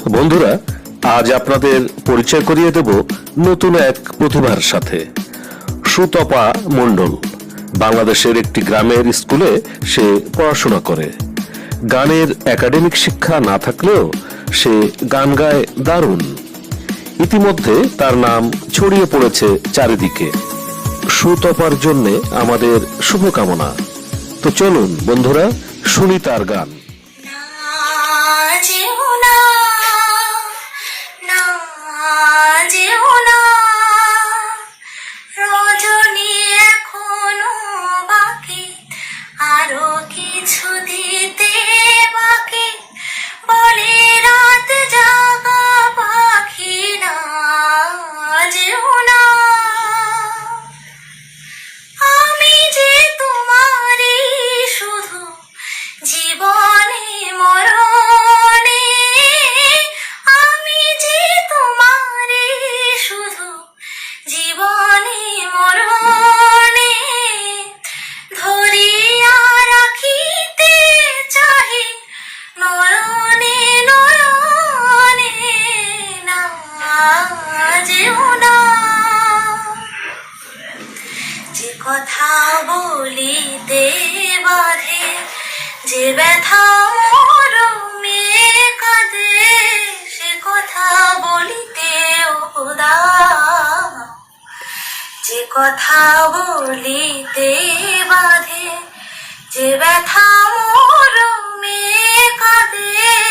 বন্ধুরা, আজ আপনাদের পরিচয় করিয়ে দেব নতুন এক প্রতিভার সাথে। সুতপা মণ্ডল বাংলাদেশের একটি গ্রামের স্কুলে সে পড়াশোনা করে। গানের একাডেমিক শিক্ষা না থাকলেও সে গান গায় দারুণ। ইতিমধ্যে তার নাম ছড়িয়ে পড়েছে চারিদিকে। সুতপার জন্য আমাদের শুভকামনা। তো চলুন বন্ধুরা, শুনি তার গান। আরো কিছু দিতে বাকি বলে রাত জাগা পাখি না যেও না। আমি যে তোমারই শুধু জীবনে মরণে, আমি যে তোমারই শুধু জীবনে মরণে ধরিয়া রাখিতে চাহি নয়নে নয়নে না যেও না। যে কথা বলিতে বাধে, যে ব্যথা মরমে কাঁদে, সে কথা বলিতে উদার। যে কথা বলিতে বাধে, যে ব্যথা মরমে কাঁদে,